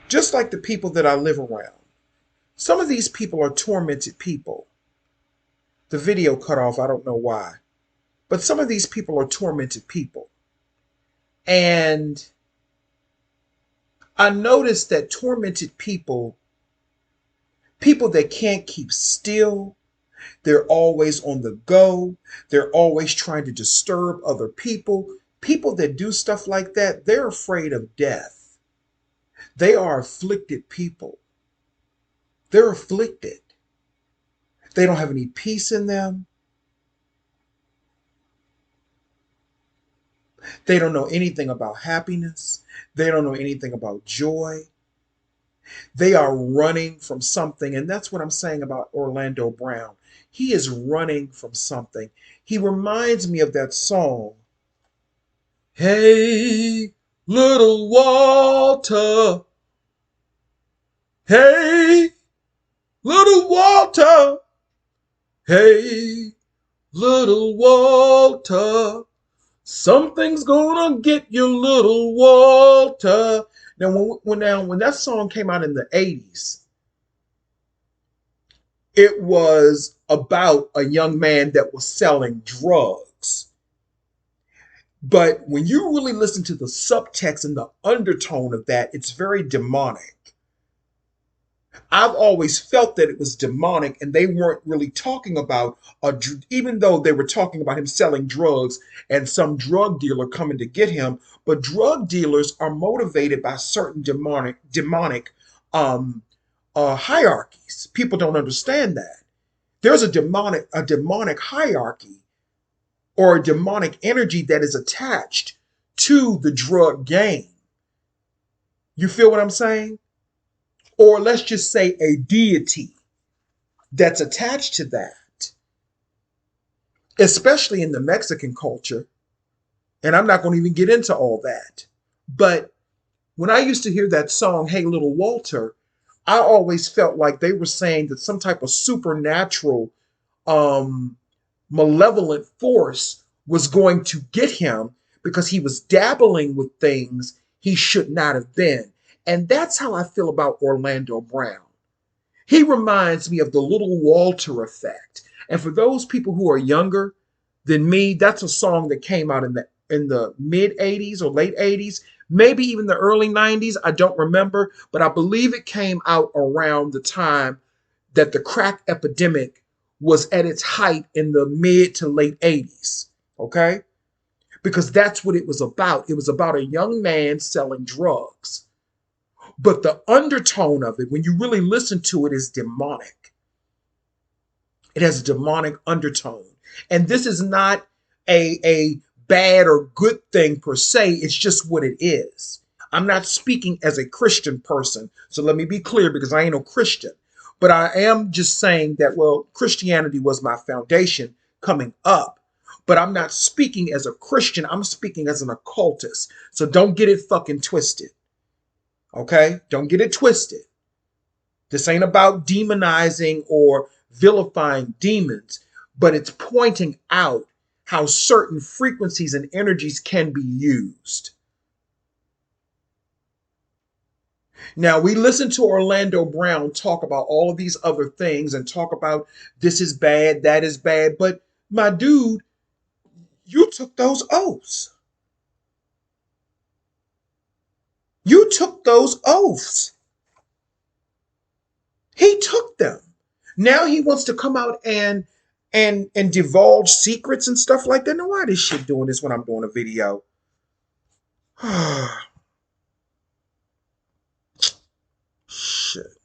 just like the people that I live around. Some of these people are tormented people. The video cut off, I don't know why. But some of these people are tormented people. And I noticed that tormented people, people that can't keep still, they're always on the go, they're always trying to disturb other people. People that do stuff like that, they're afraid of death. They are afflicted people. They're afflicted. They don't have any peace in them. They don't know anything about happiness. They don't know anything about joy. They are running from something. And that's what I'm saying about Orlando Brown. He is running from something. He reminds me of that song, Hey, little Walter. Hey, little Walter. Hey, little Walter. Something's gonna get you, little Walter. Now when that song came out in the 80s, it was about a young man that was selling drugs. But when you really listen to the subtext and the undertone of that, it's very demonic. I've always felt that it was demonic, and they weren't really talking about even though they were talking about him selling drugs and some drug dealer coming to get him. But drug dealers are motivated by certain demonic um, hierarchies. People don't understand that there's a demonic hierarchy or a demonic energy that is attached to the drug game. You feel what I'm saying? Or let's just say a deity that's attached to that, especially in the Mexican culture. And I'm not going to even get into all that. But when I used to hear that song, Hey Little Walter, I always felt like they were saying that some type of supernatural, um, malevolent force was going to get him because he was dabbling with things he should not have been. And that's how I feel about Orlando Brown. He reminds me of the little Walter effect. And for those people who are younger than me, that's a song that came out in the mid 80s or late 80s, maybe even the early 90s. I don't remember, but I believe it came out around the time that the crack epidemic was at its height in the mid to late 80s. Okay? Because that's what it was about. It was about a young man selling drugs. But the undertone of it, when you really listen to it, is demonic. It has a demonic undertone. And this is not a bad or good thing per se. It's just what it is. I'm not speaking as a Christian person. So let me be clear because I ain't no Christian. But I am just saying that, well, Christianity was my foundation coming up. But I'm not speaking as a Christian. I'm speaking as an occultist. So don't get it fucking twisted. Okay? Don't get it twisted. This ain't about demonizing or vilifying demons, but it's pointing out how certain frequencies and energies can be used. Now, we listen to Orlando Brown talk about all of these other things and talk about this is bad, that is bad, but my dude, you took those oaths. You took those oaths. He took them. Now he wants to come out and divulge secrets and stuff like that. Now why this shit doing this when I'm doing a video? Shit.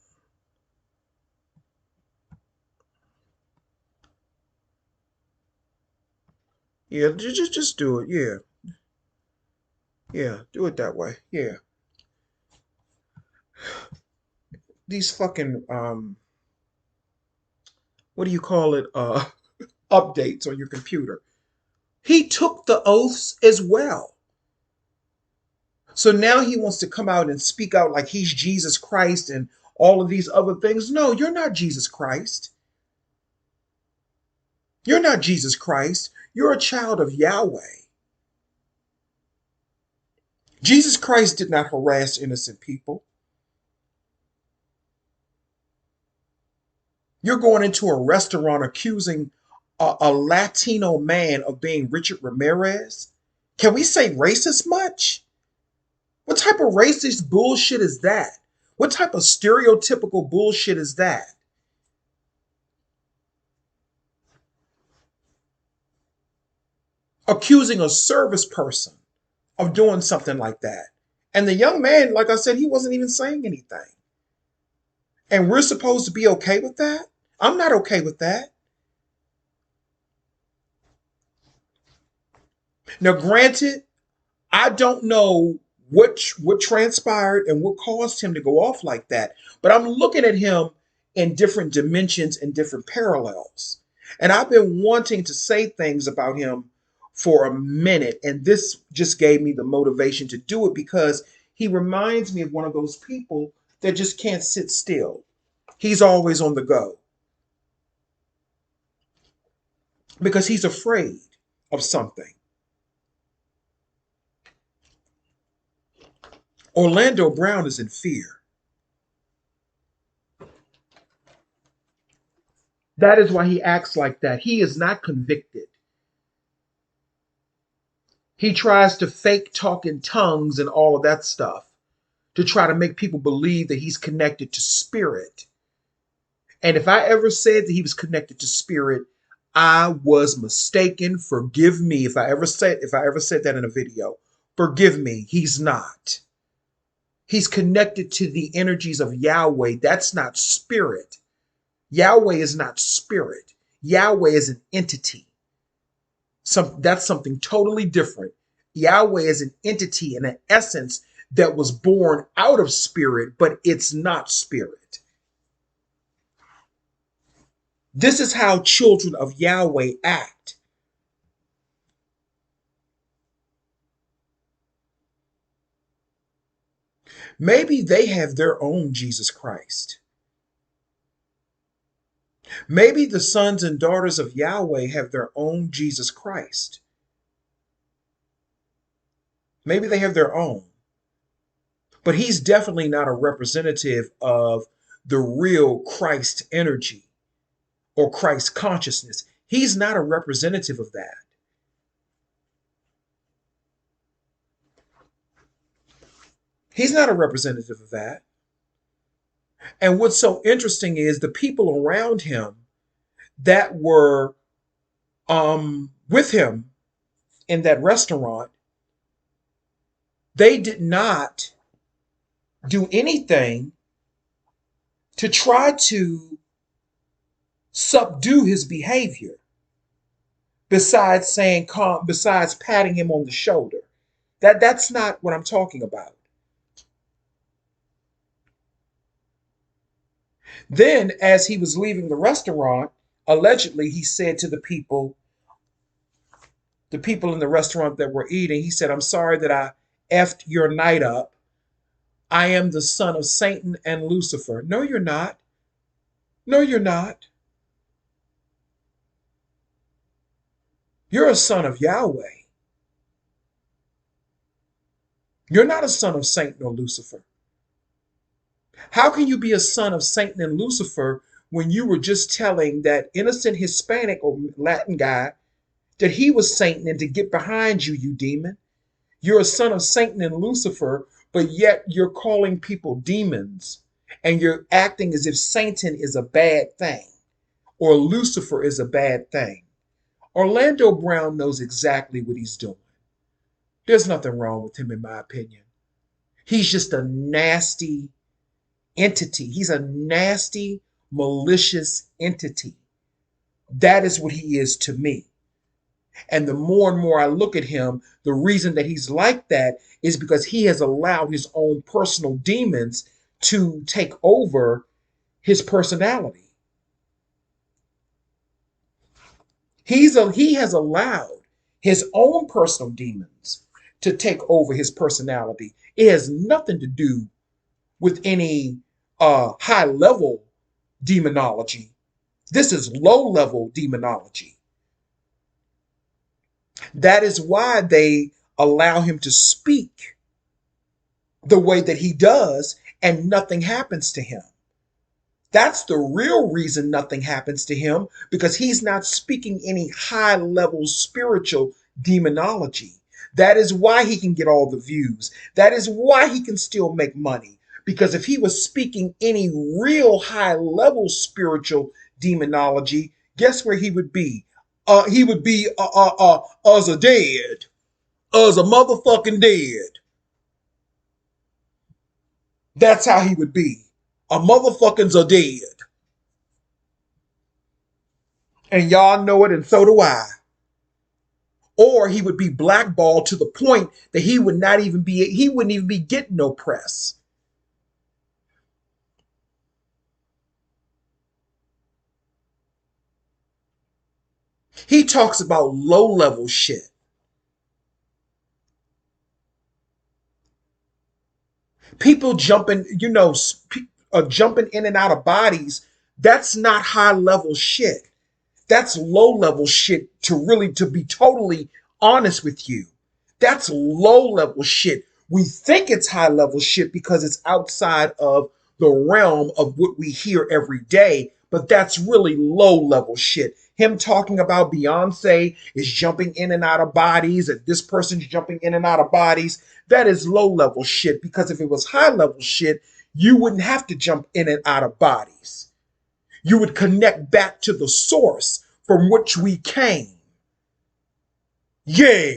Yeah, just do it. Yeah. Yeah, do it that way. Yeah. These fucking what do you call it? Updates on your computer. He took the oaths as well. So now he wants to come out and speak out like he's Jesus Christ and all of these other things. No, you're not Jesus Christ. You're not Jesus Christ. You're a child of Yahweh. Jesus Christ did not harass innocent people. You're going into a restaurant accusing a Latino man of being Richard Ramirez. Can we say racist much? What type of racist bullshit is that? What type of stereotypical bullshit is that? Accusing a service person of doing something like that. And the young man, like I said, he wasn't even saying anything. And we're supposed to be okay with that? I'm not okay with that. Now, granted, I don't know what transpired and what caused him to go off like that, but I'm looking at him in different dimensions and different parallels. And I've been wanting to say things about him for a minute, and this just gave me the motivation to do it because he reminds me of one of those people that just can't sit still. He's always on the go because he's afraid of something. Orlando Brown is in fear. That is why he acts like that. He is not convicted. He tries to fake talk in tongues and all of that stuff to try to make people believe that he's connected to spirit. And if I ever said that he was connected to spirit, I was mistaken. Forgive me if I ever said that in a video. Forgive me. He's not. He's connected to the energies of Yahweh. That's not spirit. Yahweh is not spirit. Yahweh is an entity. That's something totally different. Yahweh is an entity and an essence that was born out of spirit, but it's not spirit. This is how children of Yahweh act. Maybe they have their own Jesus Christ. Maybe the sons and daughters of Yahweh have their own Jesus Christ. Maybe they have their own. But he's definitely not a representative of the real Christ energy or Christ consciousness. He's not a representative of that. He's not a representative of that. And what's so interesting is the people around him that were with him in that restaurant, they did not do anything to try to subdue his behavior besides saying calm, besides patting him on the shoulder. That's not what I'm talking about. Then, as he was leaving the restaurant, allegedly he said to the people in the restaurant that were eating, he said, "I'm sorry that I effed your night up. I am the son of Satan and Lucifer." No, you're not. No, you're not. You're a son of Yahweh. You're not a son of Satan or Lucifer. How can you be a son of Satan and Lucifer when you were just telling that innocent Hispanic or Latin guy that he was Satan and to get behind you, you demon? You're a son of Satan and Lucifer, but yet you're calling people demons and you're acting as if Satan is a bad thing or Lucifer is a bad thing. Orlando Brown knows exactly what he's doing. There's nothing wrong with him, in my opinion. He's just a nasty entity. He's a nasty, malicious entity. That is what he is to me. And the more and more I look at him, the reason that he's like that is because he has allowed his own personal demons to take over his personality. He has allowed his own personal demons to take over his personality. It has nothing to do with any high level demonology. This is low level demonology. That is why they allow him to speak the way that he does and nothing happens to him. That's the real reason nothing happens to him, because he's not speaking any high level spiritual demonology. That is why he can get all the views. That is why he can still make money. Because if he was speaking any real high level spiritual demonology, guess where he would be? He would be as a dead, as a motherfucking dead. That's how he would be. A motherfucking's a dead. And y'all know it, and so do I. Or he would be blackballed to the point that he wouldn't even be getting no press. He talks about low level shit. People jumping, jumping in and out of bodies. That's not high level shit. That's low level shit, to be totally honest with you. That's low level shit. We think it's high level shit because it's outside of the realm of what we hear every day, but that's really low level shit. Him talking about Beyonce is jumping in and out of bodies, and this person's jumping in and out of bodies. That is low level shit, because if it was high level shit, you wouldn't have to jump in and out of bodies. You would connect back to the source from which we came. Yeah.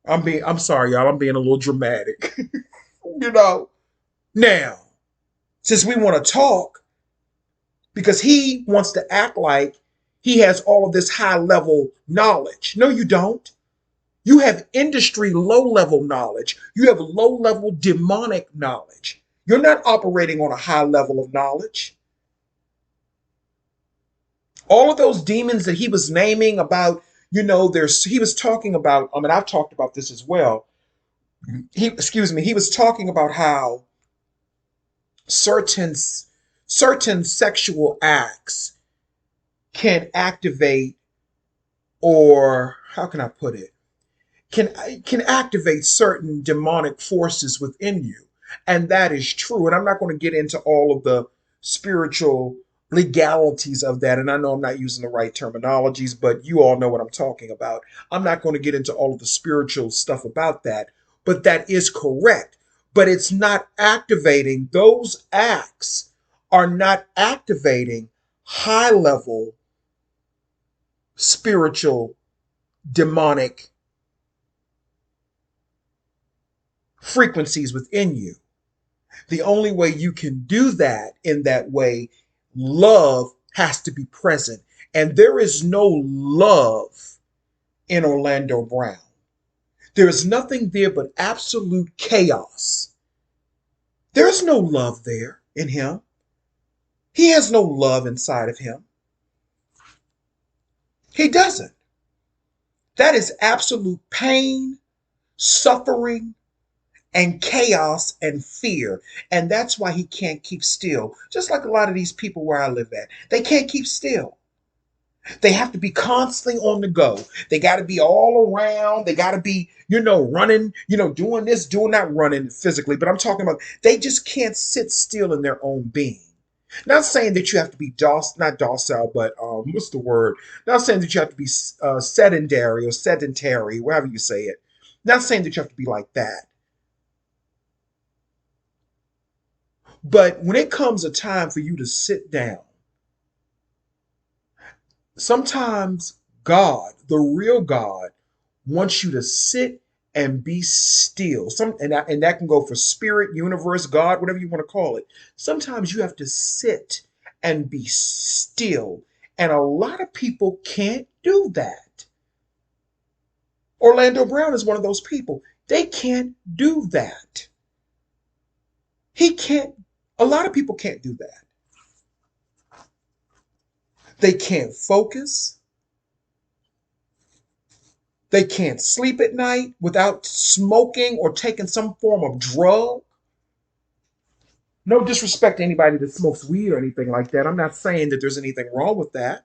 I'm sorry, y'all. I'm being a little dramatic. you know. Now, since we want to talk, because he wants to act like he has all of this high level knowledge. No, you don't. You have industry low level knowledge. You have low level demonic knowledge. You're not operating on a high level of knowledge. All of those demons that he was naming about, he was talking about, I've talked about this as well. He was talking about how certain certain sexual acts can activate, or how can I put it? Can can activate certain demonic forces within you. And that is true. And I'm not going to get into all of the spiritual legalities of that. And I know I'm not using the right terminologies, but you all know what I'm talking about. I'm not going to get into all of the spiritual stuff about that, but that is correct. But it's not activating, those acts are not activating high level spiritual demonic frequencies within you. The only way you can do that in that way, love has to be present. And there is no love in Orlando Brown. There is nothing there but absolute chaos. There's no love there in him. He has no love inside of him. He doesn't. That is absolute pain, suffering, and chaos and fear. And that's why he can't keep still. Just like a lot of these people where I live at, they can't keep still. They have to be constantly on the go. They got to be all around. They got to be, running, doing this, doing that, running physically. But I'm talking about they just can't sit still in their own being. Not saying that you have to be not docile, but what's the word? Not saying that you have to be sedentary or sedentary, whatever you say it. Not saying that you have to be like that. But when it comes a time for you to sit down, sometimes God, the real God, wants you to sit and be still. And that can go for spirit, universe, God, whatever you want to call it. Sometimes you have to sit and be still. And a lot of people can't do that. Orlando Brown is one of those people. They can't do that. He can't, a lot of people can't do that. They can't focus. They can't sleep at night without smoking or taking some form of drug. No disrespect to anybody that smokes weed or anything like that. I'm not saying that there's anything wrong with that.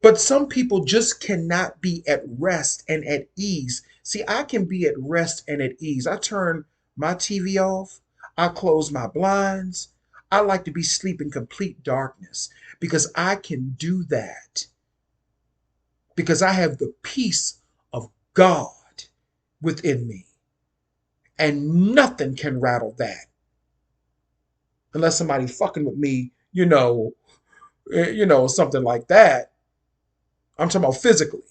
But some people just cannot be at rest and at ease. See, I can be at rest and at ease. I turn my TV off. I close my blinds. I like to be asleep in complete darkness because I can do that because I have the peace of God within me, and nothing can rattle that unless somebody fucking with me, something like that. I'm talking about physically.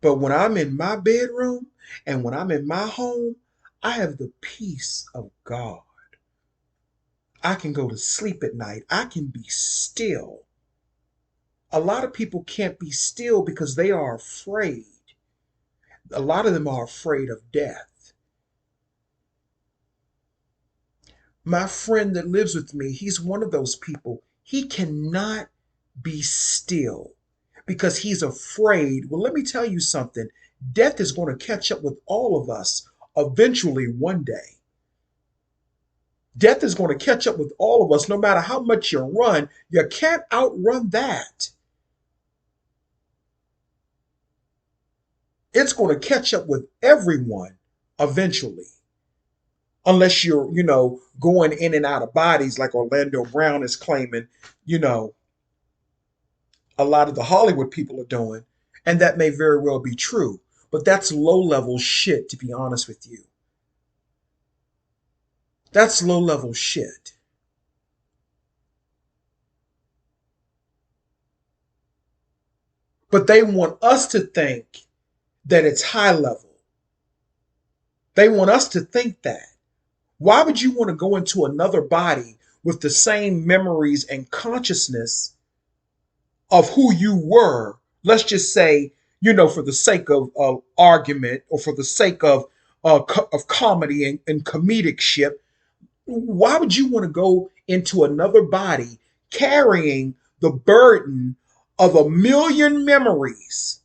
But when I'm in my bedroom and when I'm in my home, I have the peace of God. I can go to sleep at night. I can be still. A lot of people can't be still because they are afraid. A lot of them are afraid of death. My friend that lives with me, he's one of those people. He cannot be still because he's afraid. Well, let me tell you something. Death is going to catch up with all of us eventually one day. Death is going to catch up with all of us no matter how much you run. You can't outrun that. It's going to catch up with everyone eventually. Unless you're, going in and out of bodies like Orlando Brown is claiming, you know, a lot of the Hollywood people are doing. And that may very well be true. But that's low level shit, to be honest with you. That's low level shit. But they want us to think that it's high level. They want us to think that. Why would you want to go into another body with the same memories and consciousness of who you were? Let's just say, for the sake of argument or for the sake of comedy and comedic ship, why would you want to go into another body carrying the burden of a million memories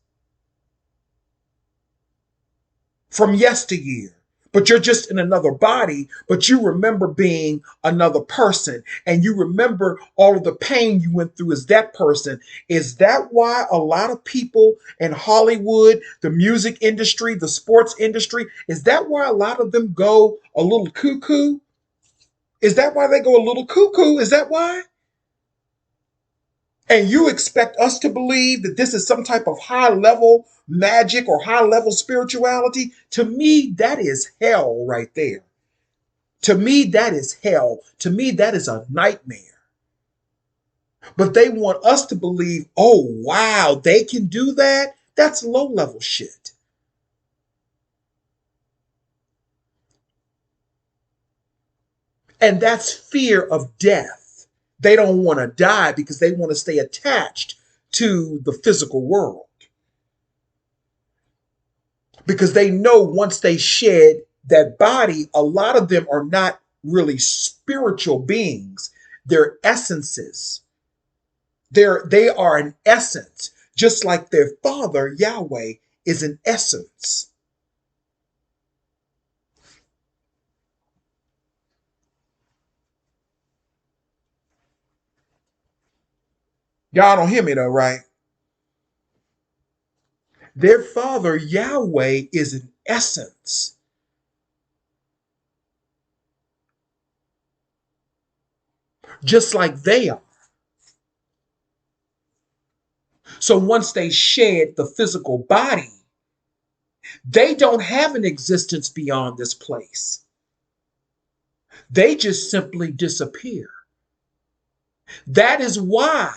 from yesteryear? But you're just in another body, but you remember being another person and you remember all of the pain you went through as that person. Is that why a lot of people in Hollywood, the music industry, the sports industry, is that why a lot of them go a little cuckoo? Is that why they go a little cuckoo? Is that why? And you expect us to believe that this is some type of high level magic or high level spirituality? To me, that is hell right there. To me, that is hell. To me, that is a nightmare. But they want us to believe, oh, wow, they can do that? That's low level shit. And that's fear of death. They don't want to die because they want to stay attached to the physical world. Because they know once they shed that body, a lot of them are not really spiritual beings. They're essences. They are an essence, just like their father, Yahweh, is an essence. Y'all don't hear me though, right? Their father, Yahweh, is an essence, just like they are. So once they shed the physical body, they don't have an existence beyond this place. They just simply disappear. That is why.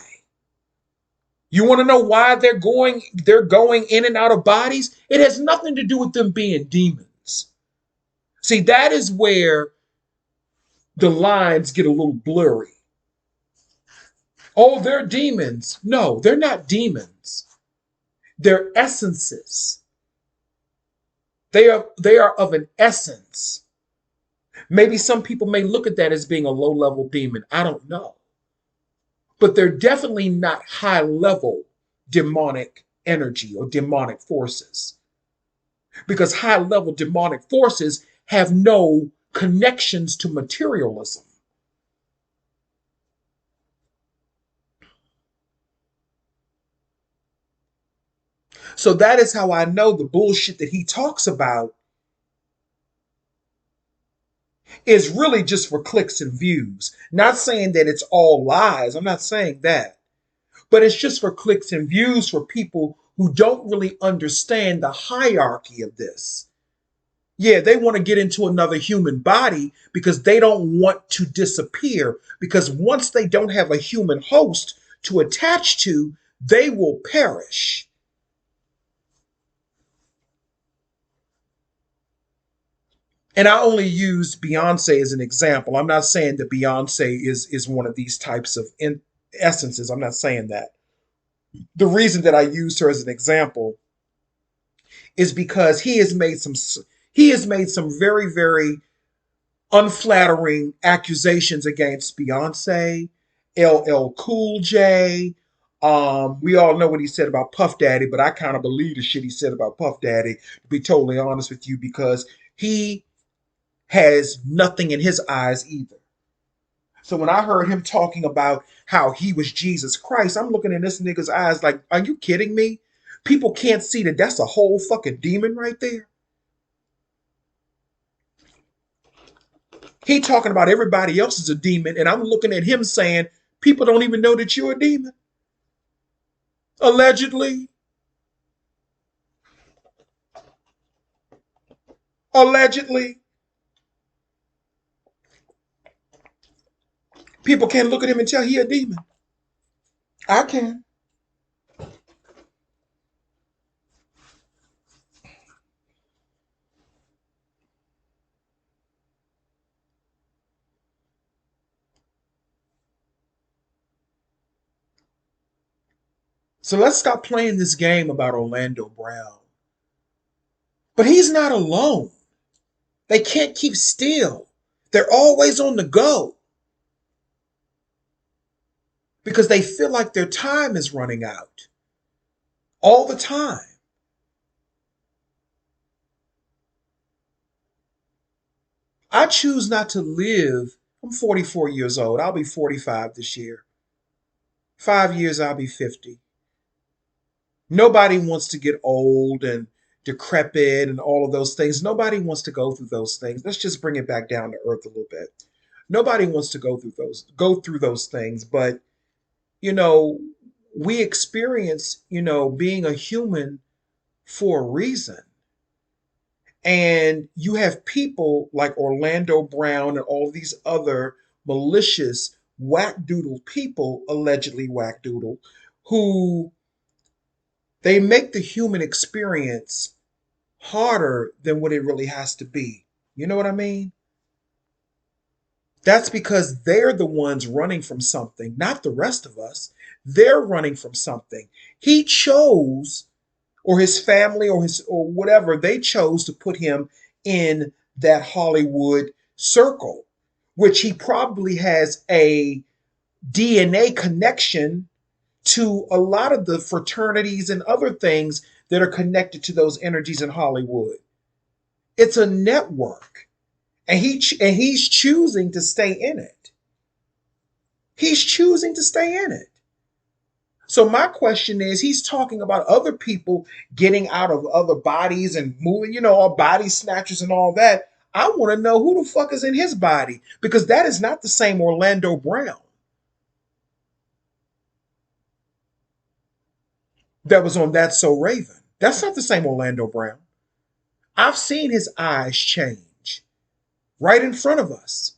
You want to know why they're going in and out of bodies? It has nothing to do with them being demons. See, that is where the lines get a little blurry. Oh, they're demons. No, they're not demons. They're essences. They are of an essence. Maybe some people may look at that as being a low-level demon. I don't know. But they're definitely not high-level demonic energy or demonic forces. Because high-level demonic forces have no connections to materialism. So that is how I know the bullshit that he talks about is really just for clicks and views. Not saying that it's all lies. I'm not saying that. But it's just for clicks and views for people who don't really understand the hierarchy of this. Yeah, they want to get into another human body because they don't want to disappear. Because once they don't have a human host to attach to, they will perish. And I only used Beyonce as an example. I'm not saying that Beyonce is one of these types of essences. I'm not saying that. The reason that I used her as an example is because he has made some very very unflattering accusations against Beyonce, LL Cool J. We all know what he said about Puff Daddy, but I kind of believe the shit he said about Puff Daddy, to be totally honest with you, because he has nothing in his eyes either. So when I heard him talking about how he was Jesus Christ, I'm looking in this nigga's eyes like, are you kidding me? People can't see that that's a whole fucking demon right there. He talking about everybody else is a demon, and I'm looking at him saying, people don't even know that you're a demon. Allegedly. Allegedly. People can't look at him and tell he a demon. I can. So let's stop playing this game about Orlando Brown. But he's not alone. They can't keep still. They're always on the go because they feel like their time is running out all the time. I choose not to live. I'm 44 years old. I'll be 45 this year. 5 years, I'll be 50. Nobody wants to get old and decrepit and all of those things. Nobody wants to go through those things. Let's just bring it back down to earth a little bit. Nobody wants to go through those things, but you know, we experience, being a human for a reason. And you have people like Orlando Brown and all these other malicious whack-doodle people, allegedly whack-doodle, who they make the human experience harder than what it really has to be. You know what I mean? That's because they're the ones running from something, not the rest of us. They're running from something. He chose, or his family, or whatever, they chose to put him in that Hollywood circle, which he probably has a DNA connection to a lot of the fraternities and other things that are connected to those energies in Hollywood. It's a network, and he's choosing to stay in it. He's choosing to stay in it. So my question is, he's talking about other people getting out of other bodies and moving, all body snatchers and all that. I want to know who the fuck is in his body, because that is not the same Orlando Brown that was on That's So Raven. That's not the same Orlando Brown. I've seen his eyes change right in front of us.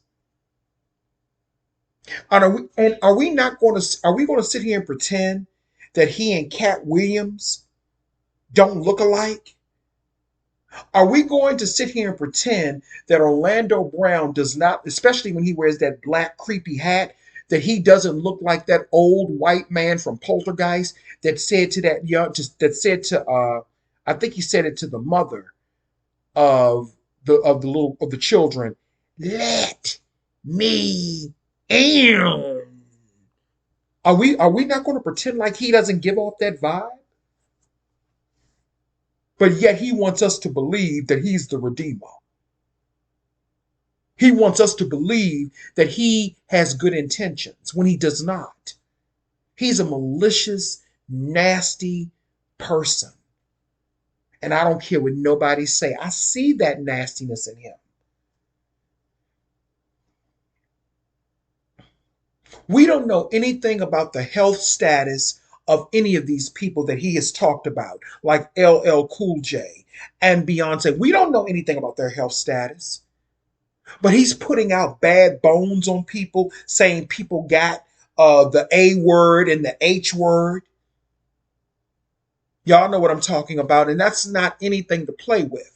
And are we not going to are we going to sit here and pretend that he and Cat Williams don't look alike? Are we going to sit here and pretend that Orlando Brown does not, especially when he wears that black creepy hat, that he doesn't look like that old white man from Poltergeist that said to that young, just that said to, I think he said it to the mother of the children, let me in. Are we not going to pretend like he doesn't give off that vibe? But yet he wants us to believe that he's the Redeemer. He wants us to believe that he has good intentions when he does not. He's a malicious, nasty person. And I don't care what nobody say. I see that nastiness in him. We don't know anything about the health status of any of these people that he has talked about, like LL Cool J and Beyonce. We don't know anything about their health status. But he's putting out bad bones on people, saying people got the A word and the H word. Y'all know what I'm talking about, and that's not anything to play with.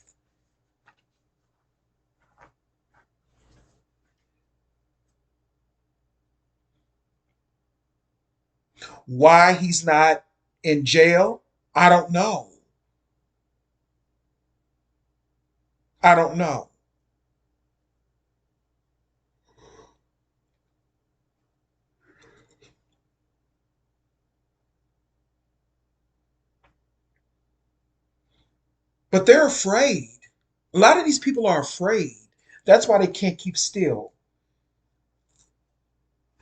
Why he's not in jail, I don't know. I don't know. But they're afraid. A lot of these people are afraid. That's why they can't keep still.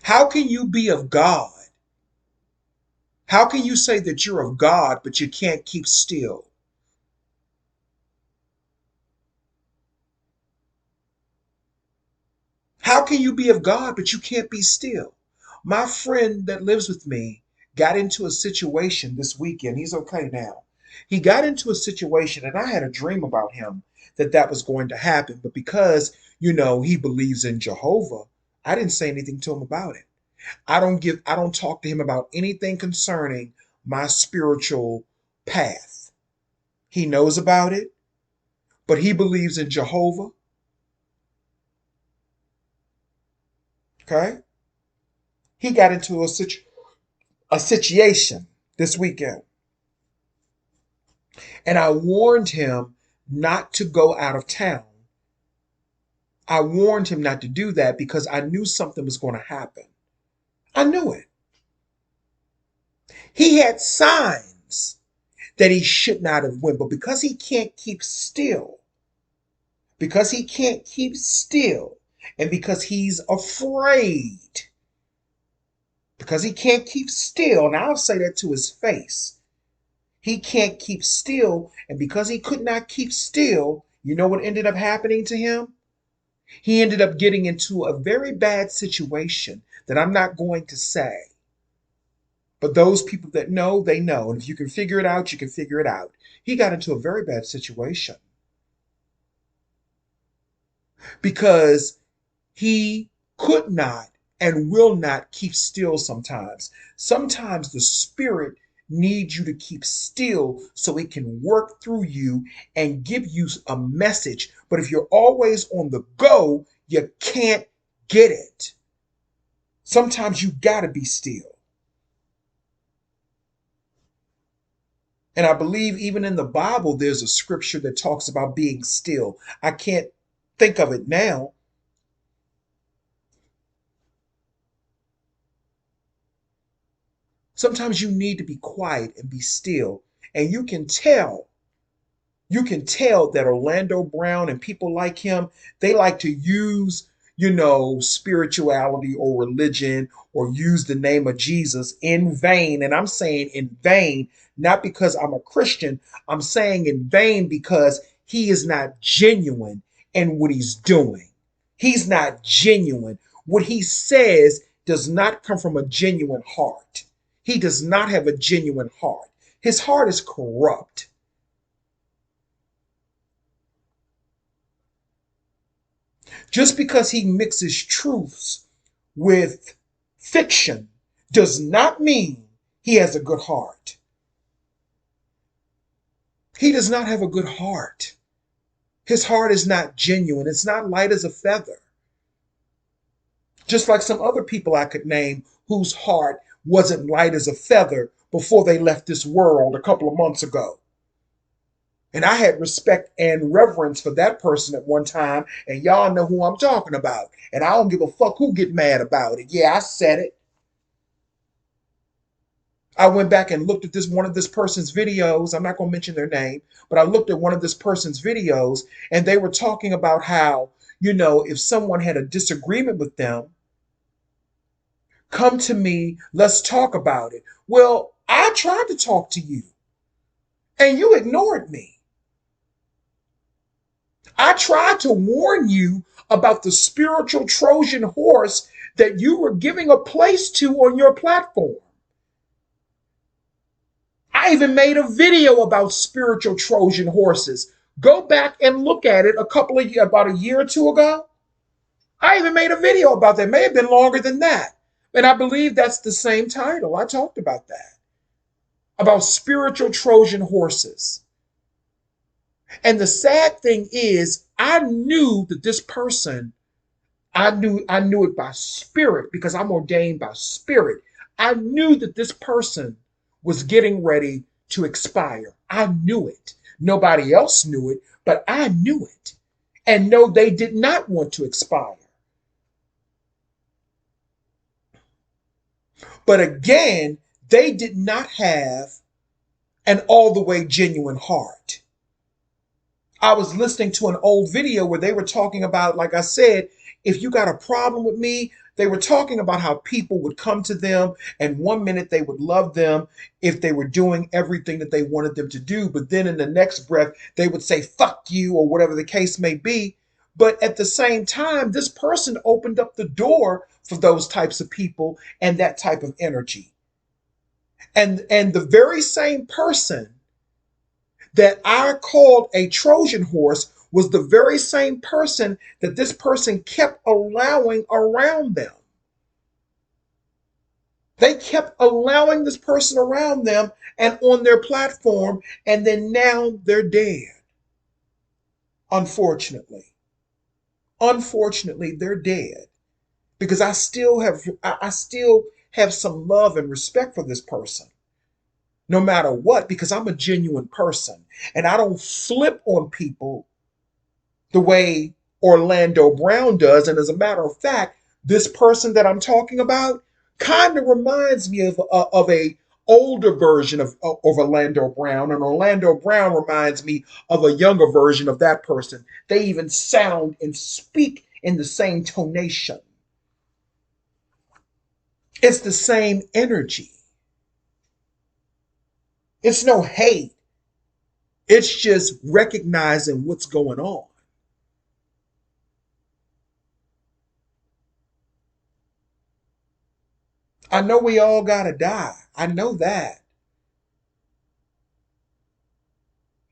How can you be of God? How can you say that you're of God, but you can't keep still? How can you be of God, but you can't be still? My friend that lives with me got into a situation this weekend. He's okay now. He got into a situation, and I had a dream about him that that was going to happen. But because, he believes in Jehovah, I didn't say anything to him about it. I don't talk to him about anything concerning my spiritual path. He knows about it, but he believes in Jehovah. Okay. He got into a situation this weekend. And I warned him not to go out of town. I warned him not to do that because I knew something was going to happen. I knew it. He had signs that he should not have went, but because he can't keep still, because he can't keep still, and because he's afraid, because he can't keep still, and I'll say that to his face. He can't keep still, and because he could not keep still, you know what ended up happening to him? He ended up getting into a very bad situation that I'm not going to say. But those people that know, they know. And if you can figure it out, you can figure it out. He got into a very bad situation because he could not and will not keep still sometimes. Sometimes the spirit needs you to keep still so it can work through you and give you a message. But if you're always on the go, you can't get it. Sometimes you got to be still. And I believe even in the Bible, there's a scripture that talks about being still. I can't think of it now. Sometimes you need to be quiet and be still. And you can tell that Orlando Brown and people like him, they like to use, spirituality or religion or use the name of Jesus in vain. And I'm saying in vain, not because I'm a Christian. I'm saying in vain because he is not genuine in what he's doing. He's not genuine. What he says does not come from a genuine heart. He does not have a genuine heart. His heart is corrupt. Just because he mixes truths with fiction does not mean he has a good heart. He does not have a good heart. His heart is not genuine. It's not light as a feather. Just like some other people I could name whose heart wasn't light as a feather before they left this world a couple of months ago. And I had respect and reverence for that person at one time, and y'all know who I'm talking about. And I don't give a fuck who get mad about it. Yeah, I said it. I went back and looked at this one of this person's videos. I'm not going to mention their name, but I looked at one of this person's videos, and they were talking about how, if someone had a disagreement with them, come to me, let's talk about it. Well, I tried to talk to you, and you ignored me. I tried to warn you about the spiritual Trojan horse that you were giving a place to on your platform. I even made a video about spiritual Trojan horses. Go back and look at it about a year or two ago. I even made a video about that. It may have been longer than that. And I believe that's the same title. I talked about that. About spiritual Trojan horses. And the sad thing is, I knew that this person, I knew it by spirit because I'm ordained by spirit. I knew that this person was getting ready to expire. I knew it. Nobody else knew it, but I knew it. And no, they did not want to expire. But again, they did not have an all the way genuine heart. I was listening to an old video where they were talking about, like I said, if you got a problem with me, they were talking about how people would come to them and one minute they would love them if they were doing everything that they wanted them to do. But then in the next breath, they would say, fuck you, or whatever the case may be. But at the same time, this person opened up the door for those types of people and that type of energy. And the very same person that I called a Trojan horse was the very same person that this person kept allowing around them. They kept allowing this person around them and on their platform, and then now they're dead. Unfortunately. Unfortunately, they're dead. Because I still have some love and respect for this person. No matter what, because I'm a genuine person. And I don't flip on people the way Orlando Brown does. And as a matter of fact, this person that I'm talking about kind of reminds me of a older version of Orlando Brown, and Orlando Brown reminds me of a younger version of that person. They even sound and speak in the same tonation. It's the same energy. It's no hate. It's just recognizing what's going on. I know we all gotta die. I know that.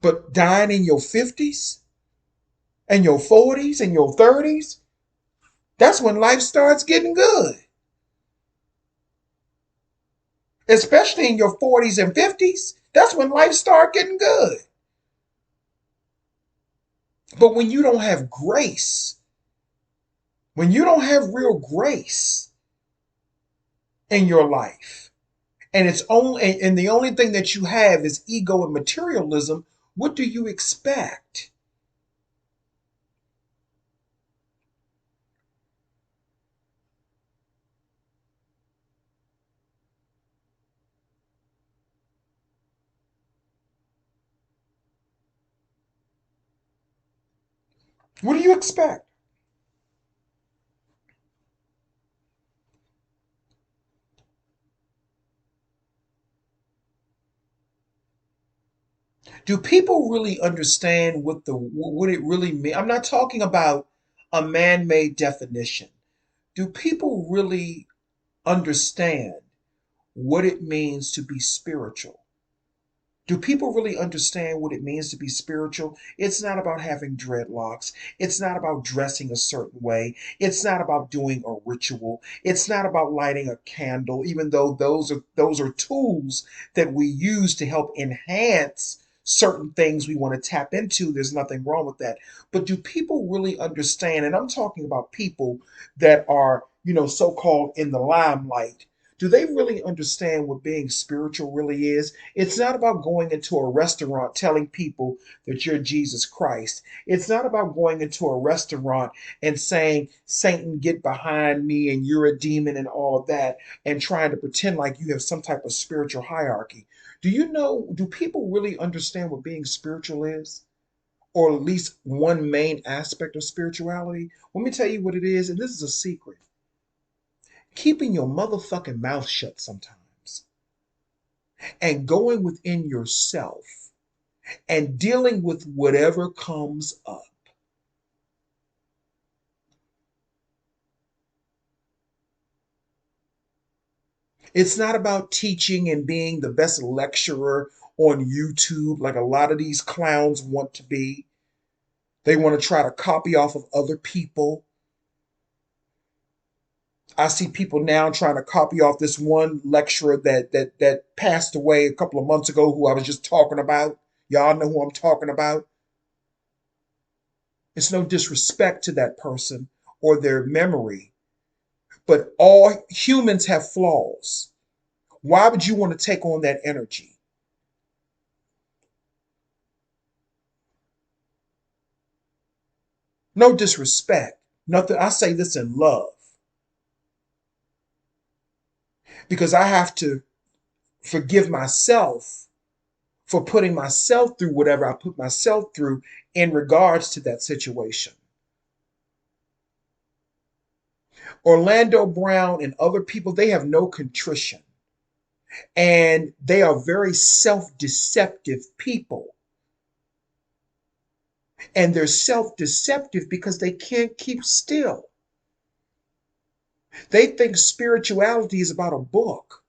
But dying in your 50s and your 40s and your 30s, that's when life starts getting good. Especially in your 40s and 50s, that's when life starts getting good. But when you don't have grace, when you don't have real grace in your life, and the only thing that you have is ego and materialism, what do you expect? What do you expect? Do people really understand what it really means? I'm not talking about a man-made definition. Do people really understand what it means to be spiritual? Do people really understand what it means to be spiritual? It's not about having dreadlocks. It's not about dressing a certain way. It's not about doing a ritual. It's not about lighting a candle, even though those are tools that we use to help enhance certain things we want to tap into. There's nothing wrong with that. But do people really understand? And I'm talking about people that are, so-called in the limelight. Do they really understand what being spiritual really is? It's not about going into a restaurant telling people that you're Jesus Christ. It's not about going into a restaurant and saying, Satan, get behind me and you're a demon and all of that, and trying to pretend like you have some type of spiritual hierarchy. Do people really understand what being spiritual is? Or at least one main aspect of spirituality? Let me tell you what it is, and this is a secret. Keeping your motherfucking mouth shut sometimes and going within yourself and dealing with whatever comes up. It's not about teaching and being the best lecturer on YouTube like a lot of these clowns want to be. They want to try to copy off of other people. I see people now trying to copy off this one lecturer that passed away a couple of months ago who I was just talking about. Y'all know who I'm talking about. It's no disrespect to that person or their memory, but all humans have flaws. Why would you want to take on that energy? No disrespect. Nothing. I say this in love because I have to forgive myself for putting myself through whatever I put myself through in regards to that situation. Orlando Brown and other people, they have no contrition and they are very self deceptive people. And they're self deceptive because they can't keep still. They think spirituality is about a book.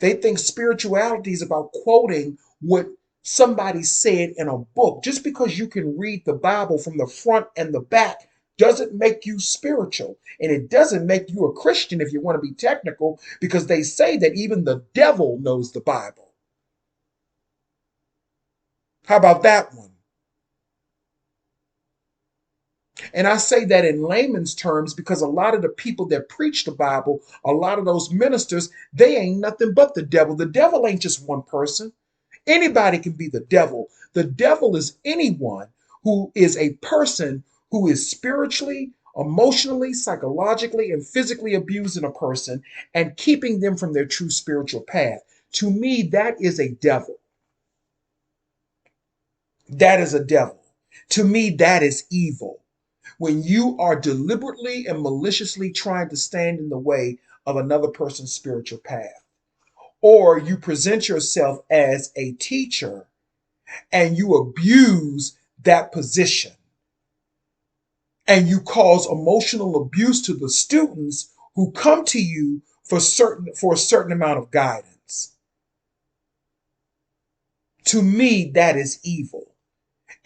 They think spirituality is about quoting what somebody said in a book. Just because you can read the Bible from the front and the back doesn't make you spiritual. And it doesn't make you a Christian if you want to be technical, because they say that even the devil knows the Bible. How about that one? And I say that in layman's terms because a lot of the people that preach the Bible, a lot of those ministers, they ain't nothing but the devil. The devil ain't just one person. Anybody can be the devil. The devil is anyone who is a person who is spiritually, emotionally, psychologically, and physically abusing a person and keeping them from their true spiritual path. To me, that is a devil. That is a devil. To me, that is evil. When you are deliberately and maliciously trying to stand in the way of another person's spiritual path, or you present yourself as a teacher and you abuse that position and you cause emotional abuse to the students who come to you for a certain amount of guidance. To me, that is evil.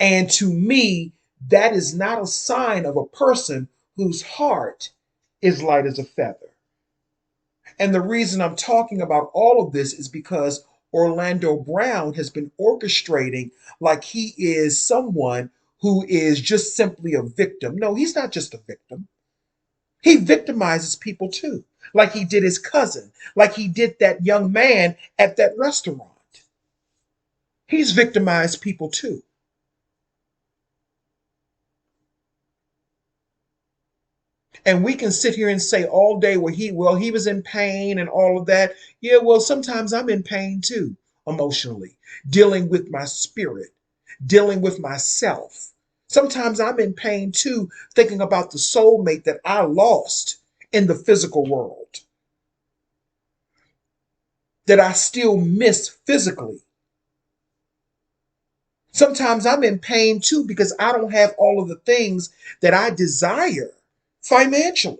And to me, that is not a sign of a person whose heart is light as a feather. And the reason I'm talking about all of this is because Orlando Brown has been orchestrating like he is someone who is just simply a victim. No, he's not just a victim. He victimizes people too, like he did his cousin, like he did that young man at that restaurant. He's victimized people too. And we can sit here and say all day, well, he was in pain and all of that. Yeah, well, sometimes I'm in pain too, emotionally, dealing with my spirit, dealing with myself. Sometimes I'm in pain too, thinking about the soulmate that I lost in the physical world, that I still miss physically. Sometimes I'm in pain too because I don't have all of the things that I desire financially.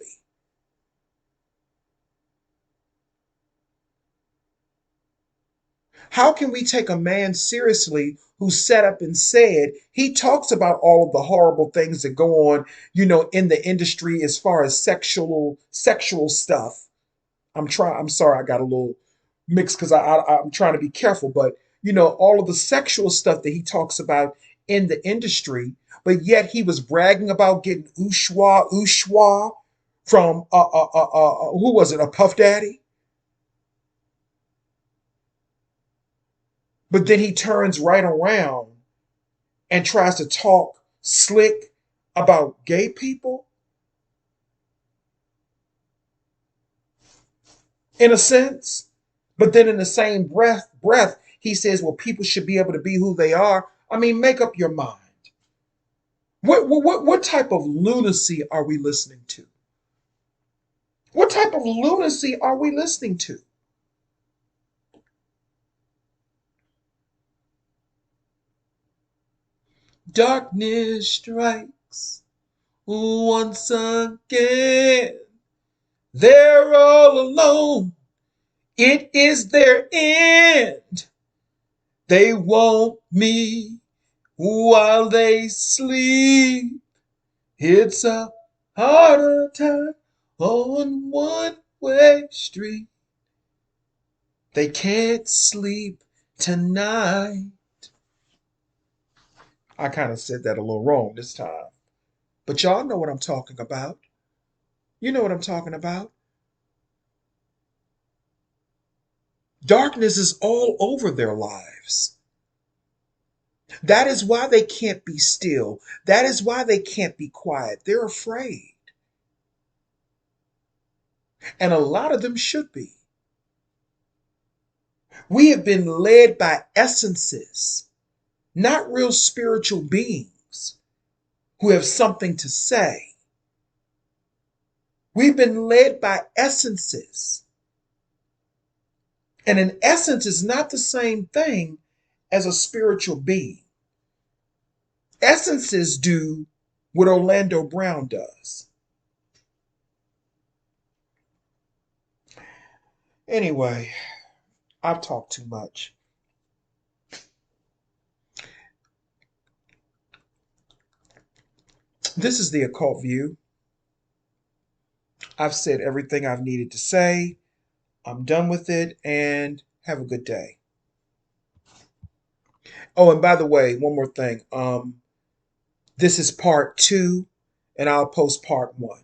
How can we take a man seriously who set up and said he talks about all of the horrible things that go on, in the industry as far as sexual stuff? I'm sorry, I got a little mixed because I'm trying to be careful, but all of the sexual stuff that he talks about in the industry, but yet he was bragging about getting ushwa from who was it, a Puff Daddy? But then he turns right around and tries to talk slick about gay people in a sense. But then in the same breath, he says, well, people should be able to be who they are. I mean, make up your mind. What type of lunacy are we listening to? What type of lunacy are we listening to? Darkness strikes once again. They're all alone It is their end. They want me while they sleep. It's a harder time on one-way street. They can't sleep tonight. I kind of said that a little wrong this time. But y'all know what I'm talking about. You know what I'm talking about. Darkness is all over their lives. That is why they can't be still. That is why they can't be quiet. They're afraid. And a lot of them should be. We have been led by essences, not real spiritual beings who have something to say. We've been led by essences. And an essence is not the same thing as a spiritual being. Essences do what Orlando Brown does. Anyway, I've talked too much. This is the occult view. I've said everything I've needed to say. I'm done with it and have a good day. Oh, and by the way, one more thing. This is part 2 and I'll post part 1.